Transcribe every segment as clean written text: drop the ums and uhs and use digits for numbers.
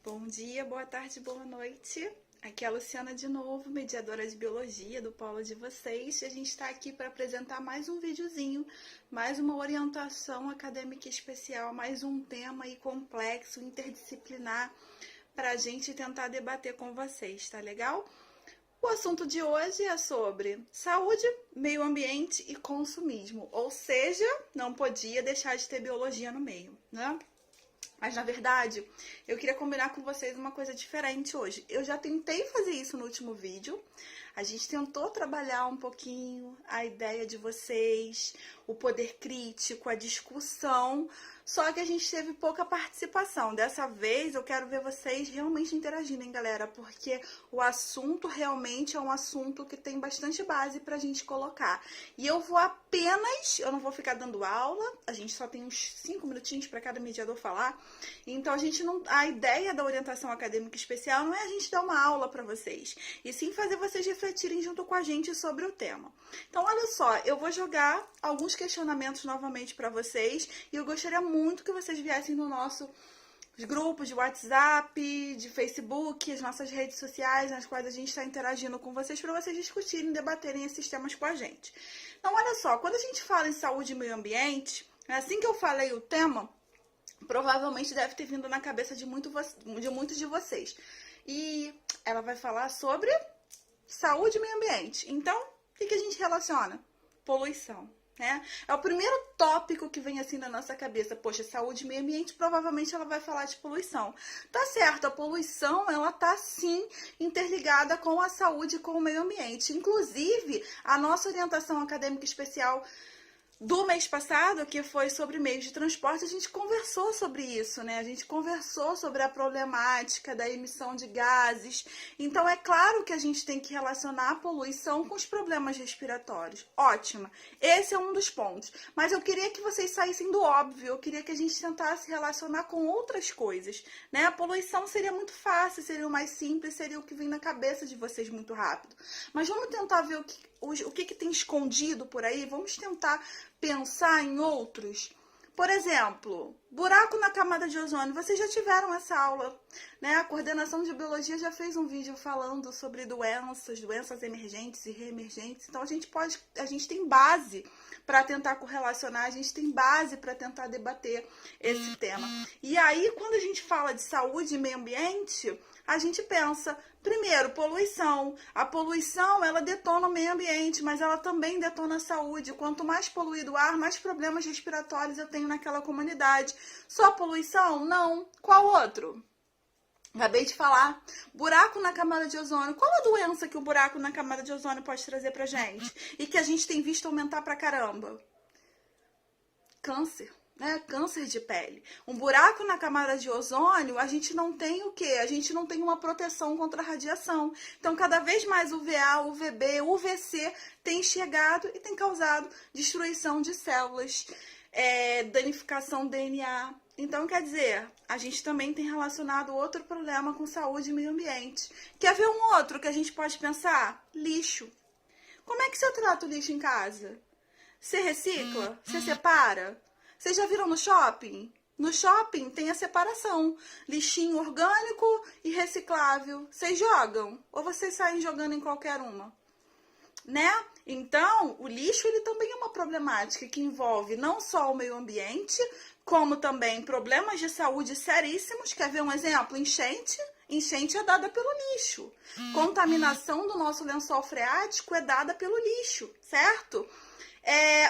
Bom dia, boa tarde, boa noite. Aqui é a Luciana de novo, mediadora de biologia do polo de vocês. E a gente está aqui para apresentar mais um videozinho, mais uma orientação acadêmica especial, mais um tema aí complexo, interdisciplinar, para a gente tentar debater com vocês, tá legal? O assunto de hoje é sobre saúde, meio ambiente e consumismo, ou seja, não podia deixar de ter biologia no meio, né? Mas, na verdade, eu queria combinar com vocês uma coisa diferente hoje. Eu já tentei fazer isso no último vídeo. A gente tentou trabalhar um pouquinho a ideia de vocês, o poder crítico, a discussão, só que a gente teve pouca participação. Dessa vez, eu quero ver vocês realmente interagindo, hein, galera? Porque o assunto realmente é um assunto que tem bastante base pra gente colocar. E eu não vou ficar dando aula, a gente só tem uns 5 minutinhos para cada mediador falar. Então, a ideia da orientação acadêmica especial não é a gente dar uma aula para vocês, e sim fazer vocês refletirem junto com a gente sobre o tema. Então, olha só, eu vou jogar alguns questionamentos novamente para vocês, e eu gostaria muito que vocês viessem no nosso grupos de WhatsApp, de Facebook, as nossas redes sociais, nas quais a gente está interagindo com vocês, para vocês discutirem, debaterem esses temas com a gente. Então, olha só, quando a gente fala em saúde e meio ambiente, assim que eu falei o tema, provavelmente deve ter vindo na cabeça de muitos de vocês. E ela vai falar sobre saúde e meio ambiente. Então, o que a gente relaciona? Poluição, né? É o primeiro tópico que vem assim na nossa cabeça. Poxa, saúde e meio ambiente, provavelmente ela vai falar de poluição. Tá certo, a poluição, ela tá sim interligada com a saúde e com o meio ambiente. Inclusive, a nossa orientação acadêmica especial do mês passado, que foi sobre meios de transporte, a gente conversou sobre isso, né? A gente conversou sobre a problemática da emissão de gases. Então, é claro que a gente tem que relacionar a poluição com os problemas respiratórios. Ótimo! Esse é um dos pontos. Mas eu queria que vocês saíssem do óbvio. Eu queria que a gente tentasse relacionar com outras coisas, né? A poluição seria muito fácil, seria o mais simples, seria o que vem na cabeça de vocês muito rápido. Mas vamos tentar ver o que tem escondido por aí. Vamos tentar pensar em outros. Por exemplo, buraco na camada de ozônio. Vocês já tiveram essa aula, né? A coordenação de biologia já fez um vídeo falando sobre doenças emergentes e reemergentes. Então, a gente tem base para tentar correlacionar, a gente tem base para tentar debater esse tema. E aí, quando a gente fala de saúde e meio ambiente, a gente pensa, primeiro, poluição. A poluição, ela detona o meio ambiente, mas ela também detona a saúde. Quanto mais poluído o ar, mais problemas respiratórios eu tenho naquela comunidade. Só poluição? Não. Qual outro? Acabei de falar. Buraco na camada de ozônio. Qual a doença que o buraco na camada de ozônio pode trazer pra gente? E que a gente tem visto aumentar pra caramba? Câncer. Né? Câncer de pele. Um buraco na camada de ozônio, a gente não tem o quê? A gente não tem uma proteção contra a radiação. Então, cada vez mais UVA, UVB, UVC tem chegado e tem causado destruição de células, danificação do DNA. Então, quer dizer, a gente também tem relacionado outro problema com saúde e meio ambiente. Quer ver um outro que a gente pode pensar? Lixo. Como é que você trata o lixo em casa? Você recicla? Você separa? Vocês já viram no shopping? No shopping tem a separação. Lixinho orgânico e reciclável. Vocês jogam? Ou vocês saem jogando em qualquer uma? Né? Então, o lixo ele também é uma problemática que envolve não só o meio ambiente, como também problemas de saúde seríssimos. Quer ver um exemplo? Enchente. Enchente é dada pelo lixo. Contaminação do nosso lençol freático é dada pelo lixo, certo?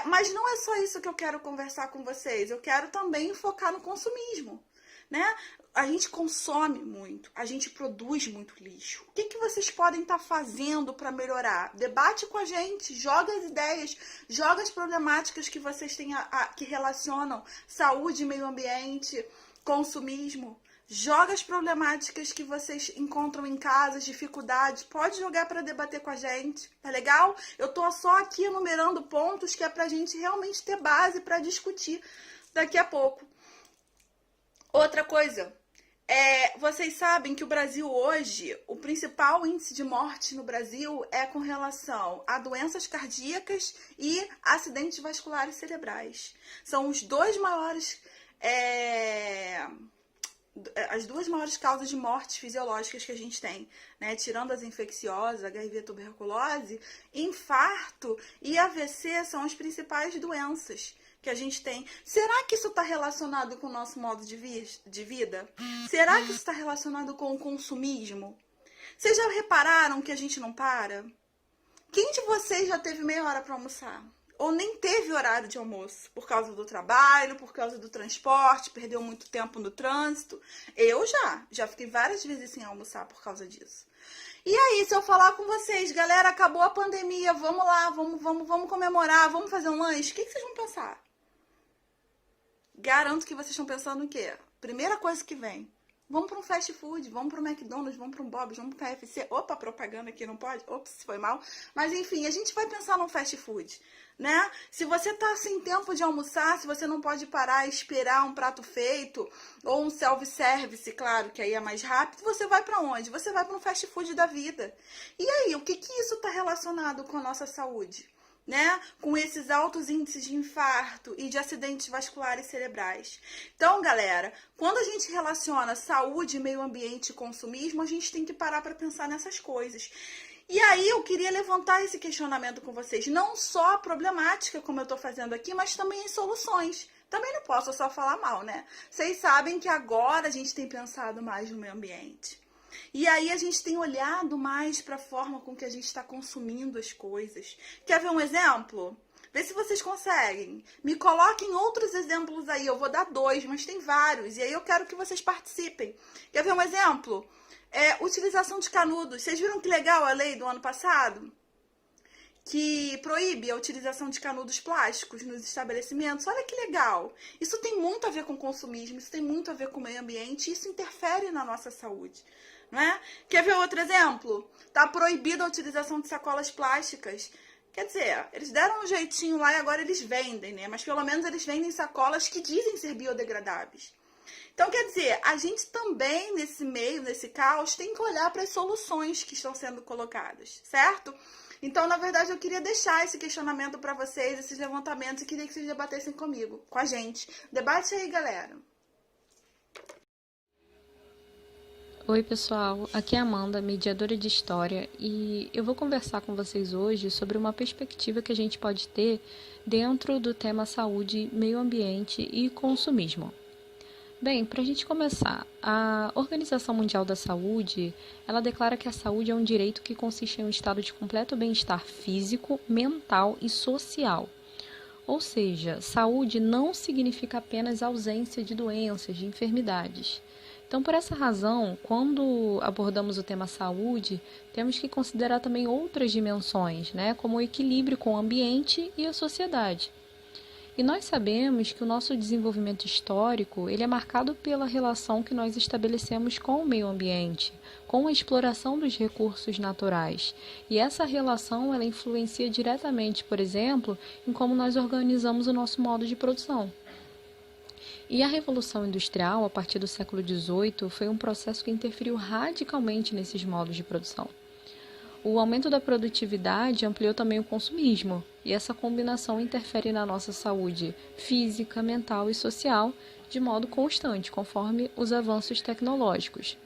Mas não é só isso que eu quero conversar com vocês. Eu quero também focar no consumismo, né? A gente consome muito, a gente produz muito lixo. O que vocês podem estar fazendo para melhorar? Debate com a gente, joga as ideias, joga as problemáticas que vocês têm que relacionam saúde, meio ambiente, consumismo. Joga as problemáticas que vocês encontram em casa, as dificuldades. Pode jogar para debater com a gente, tá legal? Eu tô só aqui enumerando pontos que é pra gente realmente ter base para discutir daqui a pouco. Outra coisa, vocês sabem que o Brasil hoje, o principal índice de morte no Brasil é com relação a doenças cardíacas e acidentes vasculares cerebrais. São os dois maiores as duas maiores causas de mortes fisiológicas que a gente tem, né? Tirando as infecciosas, HIV e tuberculose, infarto e AVC são as principais doenças que a gente tem. Será que isso está relacionado com o nosso modo de vida? Será que isso está relacionado com o consumismo? Vocês já repararam que a gente não para? Quem de vocês já teve meia hora para almoçar? Ou nem teve horário de almoço, por causa do trabalho, por causa do transporte, perdeu muito tempo no trânsito? Eu já fiquei várias vezes sem almoçar por causa disso. E aí, se eu falar com vocês, galera, acabou a pandemia, vamos lá, vamos comemorar, vamos fazer um lanche, o que vocês vão pensar? Garanto que vocês estão pensando em quê? Primeira coisa que vem. Vamos para um fast food, vamos para um McDonald's, vamos para um Bob's, vamos para um KFC. Opa, propaganda aqui não pode? Ops, foi mal. Mas enfim, a gente vai pensar num fast food, né? Se você tá sem tempo de almoçar, se você não pode parar e esperar um prato feito, ou um self-service, claro, que aí é mais rápido, você vai para onde? Você vai para um fast food da vida. E aí, o que isso tá relacionado com a nossa saúde? Né? Com esses altos índices de infarto e de acidentes vasculares cerebrais. Então, galera, quando a gente relaciona saúde, meio ambiente e consumismo, a gente tem que parar para pensar nessas coisas. E aí eu queria levantar esse questionamento com vocês, não só a problemática, como eu estou fazendo aqui, mas também as soluções. Também não posso só falar mal, né? Vocês sabem que agora a gente tem pensado mais no meio ambiente. E aí a gente tem olhado mais para a forma com que a gente está consumindo as coisas. Quer ver um exemplo? Vê se vocês conseguem. Me coloquem outros exemplos aí. Eu vou dar 2, mas tem vários. E aí eu quero que vocês participem. Quer ver um exemplo? Utilização de canudos. Vocês viram que legal a lei do ano passado? Que proíbe a utilização de canudos plásticos nos estabelecimentos. Olha que legal. Isso tem muito a ver com consumismo, isso tem muito a ver com o meio ambiente, isso interfere na nossa saúde. Né? Quer ver outro exemplo? Está proibida a utilização de sacolas plásticas. Quer dizer, eles deram um jeitinho lá e agora eles vendem, né? Mas pelo menos eles vendem sacolas que dizem ser biodegradáveis. Então, quer dizer, a gente também, nesse meio, nesse caos, tem que olhar para as soluções que estão sendo colocadas, certo? Então, na verdade, eu queria deixar esse questionamento para vocês, esses levantamentos, e queria que vocês debatessem comigo, com a gente. Debate aí, galera. Oi pessoal, aqui é a Amanda, mediadora de história, e eu vou conversar com vocês hoje sobre uma perspectiva que a gente pode ter dentro do tema saúde, meio ambiente e consumismo. Bem, para a gente começar, a Organização Mundial da Saúde, ela declara que a saúde é um direito que consiste em um estado de completo bem-estar físico, mental e social. Ou seja, saúde não significa apenas ausência de doenças, de enfermidades. Então, por essa razão, quando abordamos o tema saúde, temos que considerar também outras dimensões, né, como o equilíbrio com o ambiente e a sociedade. E nós sabemos que o nosso desenvolvimento histórico ele é marcado pela relação que nós estabelecemos com o meio ambiente, com a exploração dos recursos naturais. E essa relação ela influencia diretamente, por exemplo, em como nós organizamos o nosso modo de produção. E a Revolução Industrial, a partir do século XVIII, foi um processo que interferiu radicalmente nesses modos de produção. O aumento da produtividade ampliou também o consumismo, e essa combinação interfere na nossa saúde física, mental e social de modo constante, conforme os avanços tecnológicos.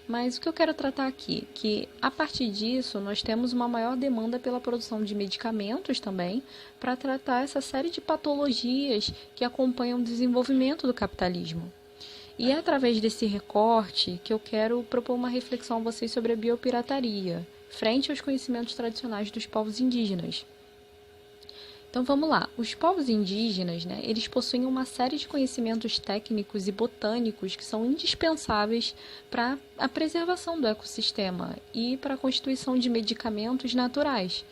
Mas o que eu quero tratar aqui, que a partir disso nós temos uma maior demanda pela produção de medicamentos também, para tratar essa série de patologias que acompanham o desenvolvimento do capitalismo. E é através desse recorte que eu quero propor uma reflexão a vocês sobre a biopirataria, frente aos conhecimentos tradicionais dos povos indígenas. Então vamos lá, os povos indígenas, eles possuem uma série de conhecimentos técnicos e botânicos que são indispensáveis para a preservação do ecossistema e para a constituição de medicamentos naturais.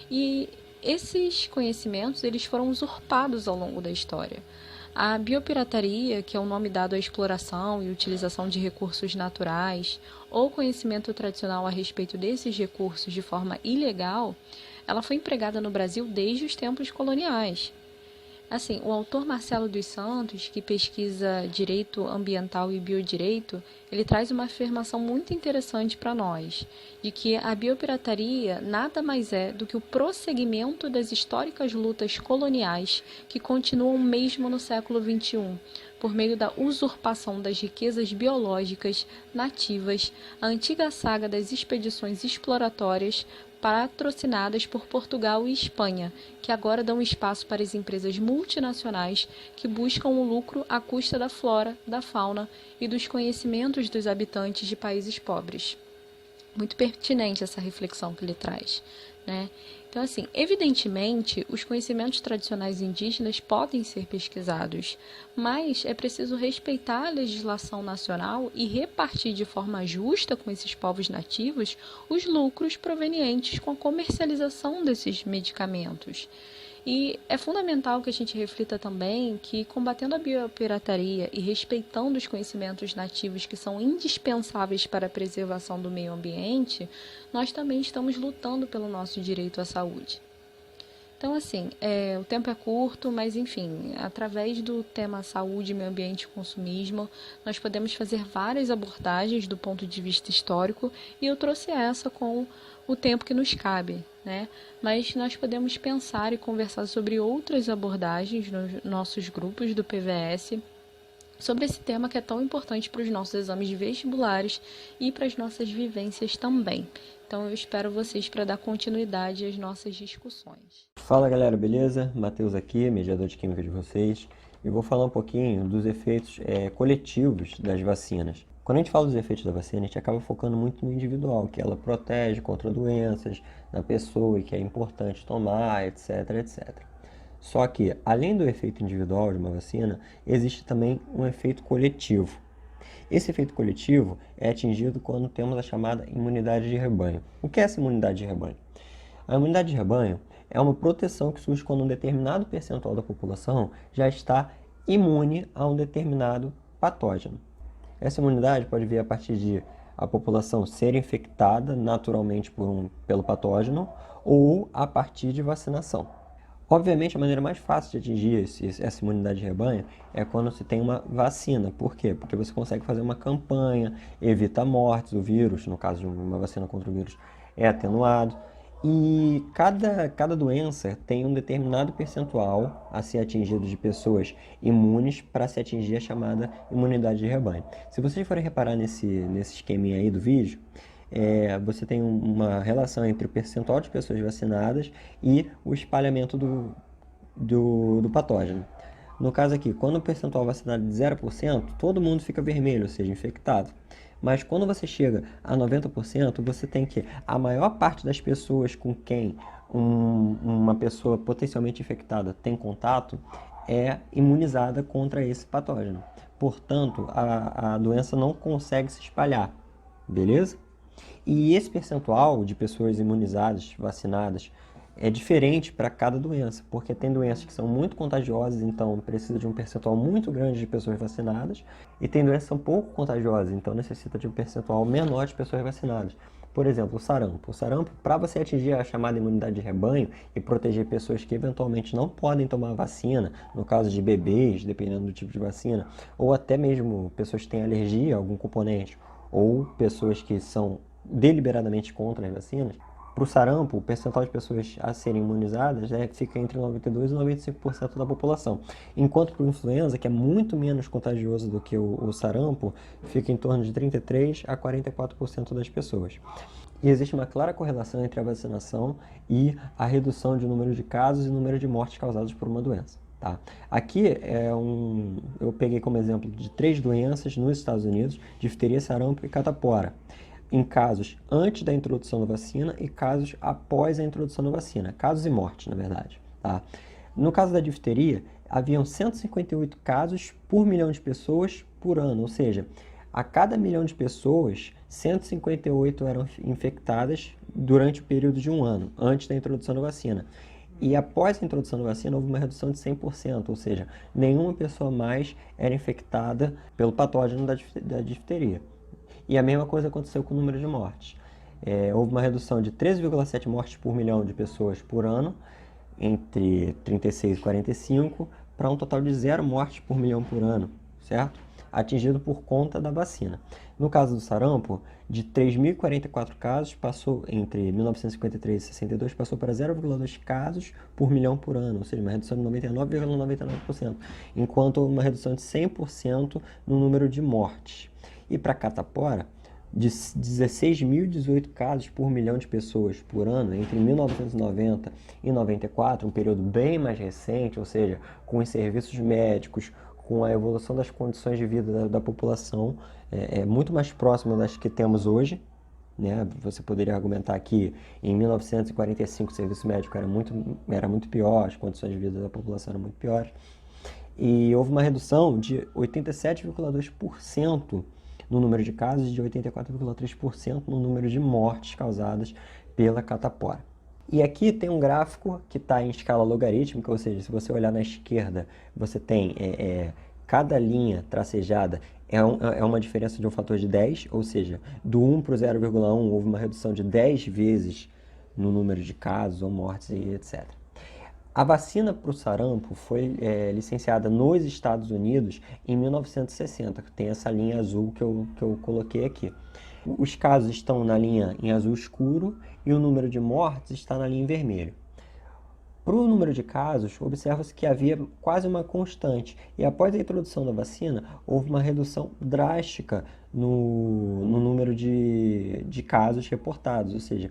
E esses conhecimentos eles foram usurpados ao longo da história. A biopirataria, que é o nome dado à exploração e utilização de recursos naturais, ou conhecimento tradicional a respeito desses recursos de forma ilegal, ela foi empregada no Brasil desde os tempos coloniais. Assim, o autor Marcelo dos Santos, que pesquisa direito ambiental e biodireito, ele traz uma afirmação muito interessante para nós, de que a biopirataria nada mais é do que o prosseguimento das históricas lutas coloniais que continuam mesmo no século XXI, por meio da usurpação das riquezas biológicas nativas, a antiga saga das expedições exploratórias patrocinadas por Portugal e Espanha, que agora dão espaço para as empresas multinacionais que buscam o lucro à custa da flora, da fauna e dos conhecimentos dos habitantes de países pobres. Muito pertinente essa reflexão que ele traz, né? Então, assim, evidentemente, os conhecimentos tradicionais indígenas podem ser pesquisados, mas é preciso respeitar a legislação nacional e repartir de forma justa com esses povos nativos os lucros provenientes com a comercialização desses medicamentos. E é fundamental que a gente reflita também que, combatendo a biopirataria e respeitando os conhecimentos nativos que são indispensáveis para a preservação do meio ambiente, nós também estamos lutando pelo nosso direito à saúde. Então, assim, o tempo é curto, mas, enfim, através do tema saúde, meio ambiente e consumismo, nós podemos fazer várias abordagens do ponto de vista histórico, e eu trouxe essa com o tempo que nos cabe, né? Mas nós podemos pensar e conversar sobre outras abordagens nos nossos grupos do PVS, sobre esse tema que é tão importante para os nossos exames vestibulares e para as nossas vivências também. Então eu espero vocês para dar continuidade às nossas discussões. Fala galera, beleza? Matheus aqui, mediador de química de vocês. E vou falar um pouquinho dos efeitos coletivos das vacinas. Quando a gente fala dos efeitos da vacina, a gente acaba focando muito no individual, que ela protege contra doenças na pessoa e que é importante tomar, etc, etc. Só que, além do efeito individual de uma vacina, existe também um efeito coletivo. Esse efeito coletivo é atingido quando temos a chamada imunidade de rebanho. O que é essa imunidade de rebanho? A imunidade de rebanho é uma proteção que surge quando um determinado percentual da população já está imune a um determinado patógeno. Essa imunidade pode vir a partir de a população ser infectada naturalmente pelo patógeno ou a partir de vacinação. Obviamente, a maneira mais fácil de atingir essa imunidade de rebanho é quando se tem uma vacina. Por quê? Porque você consegue fazer uma campanha, evita mortes, o vírus, no caso de uma vacina contra o vírus, é atenuado. E cada doença tem um determinado percentual a ser atingido de pessoas imunes para se atingir a chamada imunidade de rebanho. Se vocês forem reparar nesse esqueminha aí do vídeo, você tem uma relação entre o percentual de pessoas vacinadas e o espalhamento do patógeno. No caso aqui, quando o percentual vacinado é de 0%, todo mundo fica vermelho, ou seja, infectado. Mas quando você chega a 90%, você tem que a maior parte das pessoas com quem uma pessoa potencialmente infectada tem contato é imunizada contra esse patógeno. Portanto, a doença não consegue se espalhar, beleza? E esse percentual de pessoas imunizadas, vacinadas, é diferente para cada doença, porque tem doenças que são muito contagiosas, então precisa de um percentual muito grande de pessoas vacinadas, e tem doenças que são pouco contagiosas, então necessita de um percentual menor de pessoas vacinadas. Por exemplo, o sarampo. O sarampo, para você atingir a chamada imunidade de rebanho e proteger pessoas que eventualmente não podem tomar vacina, no caso de bebês, dependendo do tipo de vacina, ou até mesmo pessoas que têm alergia a algum componente, ou pessoas que são deliberadamente contra as vacinas, para o sarampo, o percentual de pessoas a serem imunizadas fica entre 92% e 95% da população. Enquanto para o influenza, que é muito menos contagioso do que o sarampo, fica em torno de 33% a 44% das pessoas. E existe uma clara correlação entre a vacinação e a redução de número de casos e número de mortes causadas por uma doença. Tá? Aqui eu peguei como exemplo de 3 doenças nos Estados Unidos: difteria, sarampo e catapora, em casos antes da introdução da vacina e casos após a introdução da vacina, casos e mortes, na verdade. Tá? No caso da difteria, haviam 158 casos por milhão de pessoas por ano, ou seja, a cada milhão de pessoas, 158 eram infectadas durante o período de um ano, antes da introdução da vacina. E após a introdução da vacina, houve uma redução de 100%, ou seja, nenhuma pessoa mais era infectada pelo patógeno da difteria. E a mesma coisa aconteceu com o número de mortes. Houve uma redução de 13,7 mortes por milhão de pessoas por ano, entre 36 e 45, para um total de 0 mortes por milhão por ano, certo? atingido por conta da vacina. No caso do sarampo, de 3.044 casos, passou entre 1953 e 62, passou para 0,2 casos por milhão por ano, ou seja, uma redução de 99,99%, enquanto houve uma redução de 100% no número de mortes. E para catapora, de 16.018 casos por milhão de pessoas por ano, entre 1990 e 94, um período bem mais recente, ou seja, com os serviços médicos, com a evolução das condições de vida da população, é muito mais próximo das que temos hoje, né? Você poderia argumentar que em 1945 o serviço médico era muito pior, as condições de vida da população eram muito piores, e houve uma redução de 87,2% no número de casos e de 84,3% no número de mortes causadas pela catapora. E aqui tem um gráfico que está em escala logarítmica, ou seja, se você olhar na esquerda, você tem cada linha tracejada é uma diferença de um fator de 10, ou seja, do 1 para o 0,1 houve uma redução de 10 vezes no número de casos ou mortes e etc. A vacina para o sarampo foi licenciada nos Estados Unidos em 1960, tem essa linha azul que eu coloquei aqui. Os casos estão na linha em azul escuro e o número de mortes está na linha em vermelho. Para o número de casos, observa-se que havia quase uma constante, e após a introdução da vacina, houve uma redução drástica no número de casos reportados, ou seja,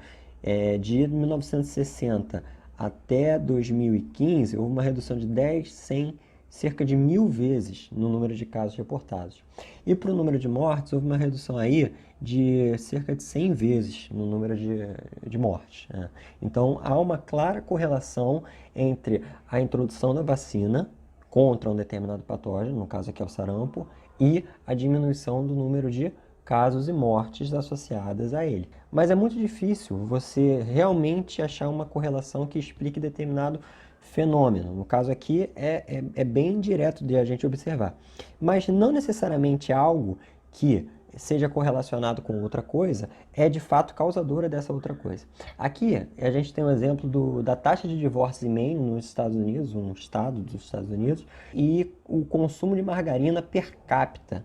de 1960 até 2015, houve uma redução de 10, 100, cerca de 1.000 vezes no número de casos reportados. E para o número de mortes, houve uma redução aí de cerca de 100 vezes no número de mortes. Né? Então, há uma clara correlação entre a introdução da vacina contra um determinado patógeno, no caso aqui é o sarampo, e a diminuição do número de casos e mortes associadas a ele. Mas é muito difícil você realmente achar uma correlação que explique determinado fenômeno. No caso aqui é bem direto de a gente observar. Mas não necessariamente algo que seja correlacionado com outra coisa é de fato causadora dessa outra coisa. Aqui a gente tem um exemplo da taxa de divórcio em Maine, nos Estados Unidos, um estado dos Estados Unidos, e o consumo de margarina per capita.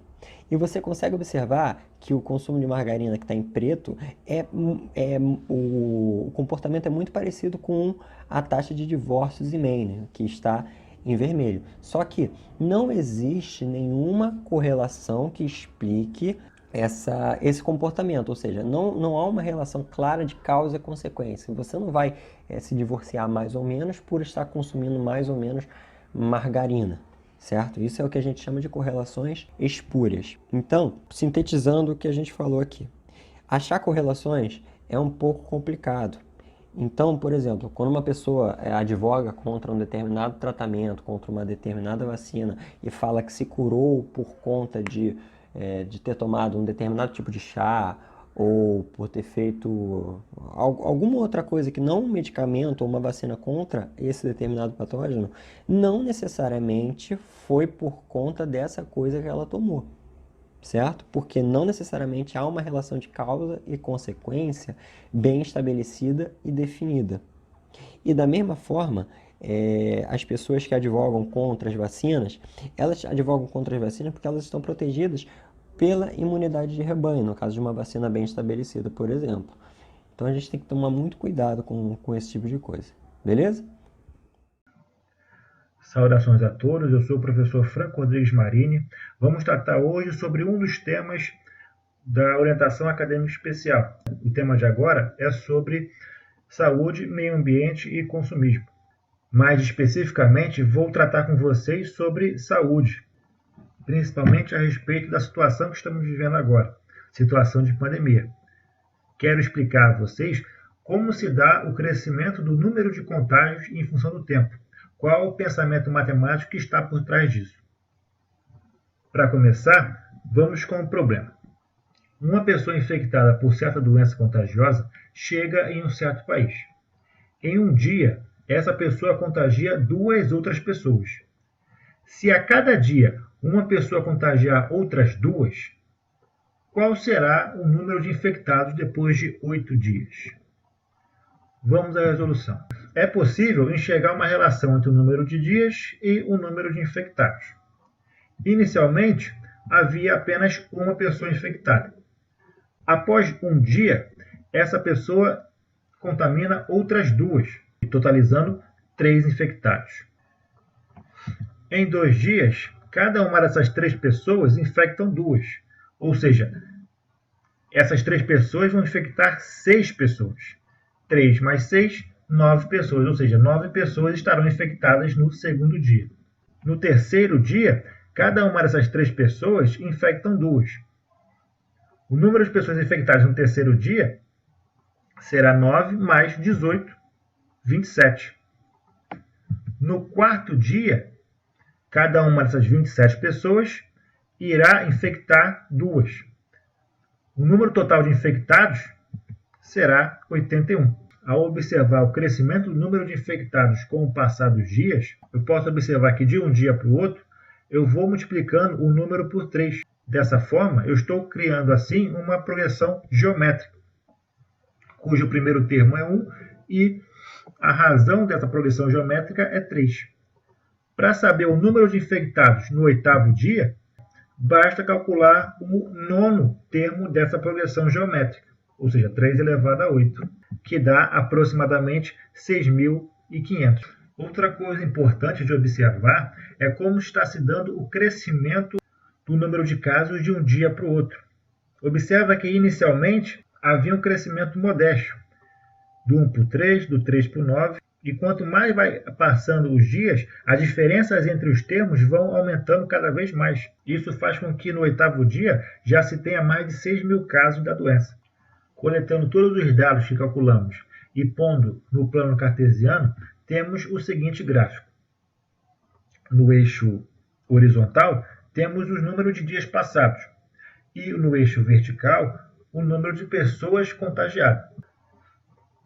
E você consegue observar que o consumo de margarina que está em preto, o comportamento é muito parecido com a taxa de divórcios em Maine, que está em vermelho. Só que não existe nenhuma correlação que explique esse comportamento, ou seja, não há uma relação clara de causa e consequência. Você não vai se divorciar mais ou menos por estar consumindo mais ou menos margarina. Certo? Isso é o que a gente chama de correlações espúrias. Então, sintetizando o que a gente falou aqui, achar correlações é um pouco complicado. Então, por exemplo, quando uma pessoa advoga contra um determinado tratamento, contra uma determinada vacina e fala que se curou por conta de ter tomado um determinado tipo de chá ou por ter feito alguma outra coisa que não um medicamento ou uma vacina contra esse determinado patógeno, não necessariamente foi por conta dessa coisa que ela tomou, certo? Porque não necessariamente há uma relação de causa e consequência bem estabelecida e definida. E da mesma forma, as pessoas que advogam contra as vacinas, elas advogam contra as vacinas porque elas estão protegidas pela imunidade de rebanho, no caso de uma vacina bem estabelecida, por exemplo. Então a gente tem que tomar muito cuidado com esse tipo de coisa, beleza? Saudações a todos, eu sou o professor Franco Rodrigues Marini. Vamos tratar hoje sobre um dos temas da orientação acadêmica especial. O tema de agora é sobre saúde, meio ambiente e consumismo. Mais especificamente, vou tratar com vocês sobre saúde, principalmente a respeito da situação que estamos vivendo agora, situação de pandemia. Quero explicar a vocês como se dá o crescimento do número de contágios em função do tempo. Qual o pensamento matemático que está por trás disso? Para começar, vamos com o problema. Uma pessoa infectada por certa doença contagiosa chega em um certo país. Em um dia, essa pessoa contagia 2 outras pessoas. Se a cada dia uma pessoa contagiar outras 2, qual será o número de infectados depois de 8 dias? Vamos à resolução. É possível enxergar uma relação entre o número de dias e o número de infectados. Inicialmente, havia apenas uma pessoa infectada. Após um dia, essa pessoa contamina outras 2, totalizando 3 infectados. Em 2 dias, cada uma dessas 3 pessoas infectam 2, ou seja, essas 3 pessoas vão infectar 6 pessoas. 3 mais 6, 9 pessoas, ou seja, 9 pessoas estarão infectadas no segundo dia. No terceiro dia, cada uma dessas 3 pessoas infectam 2. O número de pessoas infectadas no terceiro dia será 9 mais 18, 27. No quarto dia, cada uma dessas 27 pessoas irá infectar 2. O número total de infectados será 81. Ao observar o crescimento do número de infectados com o passar dos dias, eu posso observar que de um dia para o outro, eu vou multiplicando o número por 3. Dessa forma, eu estou criando assim uma progressão geométrica, cujo primeiro termo é 1 e a razão dessa progressão geométrica é 3. Para saber o número de infectados no 8º dia, basta calcular o 9º termo dessa progressão geométrica, ou seja, 3 elevado a 8, que dá aproximadamente 6.500. Outra coisa importante de observar é como está se dando o crescimento do número de casos de um dia para o outro. Observa que inicialmente havia um crescimento modesto, do 1 para o 3, do 3 para o 9, e quanto mais vai passando os dias, as diferenças entre os termos vão aumentando cada vez mais. Isso faz com que no 8º dia já se tenha mais de 6.000 casos da doença. Coletando todos os dados que calculamos e pondo no plano cartesiano, temos o seguinte gráfico. No eixo horizontal, temos os números de dias passados e no eixo vertical, o número de pessoas contagiadas.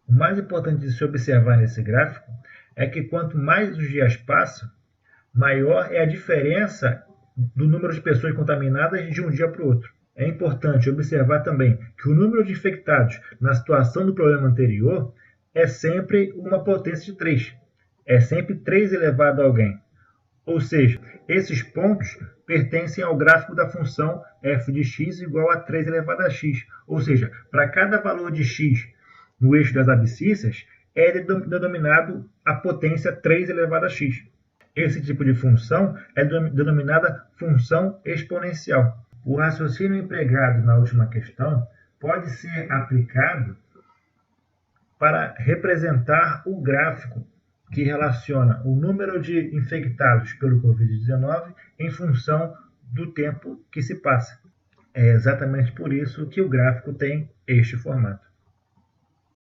O mais importante de se observar nesse gráfico é que quanto mais os dias passam, maior é a diferença do número de pessoas contaminadas de um dia para o outro. É importante observar também que o número de infectados na situação do problema anterior é sempre uma potência de 3. É sempre 3 elevado a alguém. Ou seja, esses pontos pertencem ao gráfico da função f de x igual a 3 elevado a x. Ou seja, para cada valor de x no eixo das abscissas, é denominado a potência 3 elevado a x. Esse tipo de função é denominada função exponencial. O raciocínio empregado na última questão pode ser aplicado para representar o gráfico que relaciona o número de infectados pelo Covid-19 em função do tempo que se passa. É exatamente por isso que o gráfico tem este formato.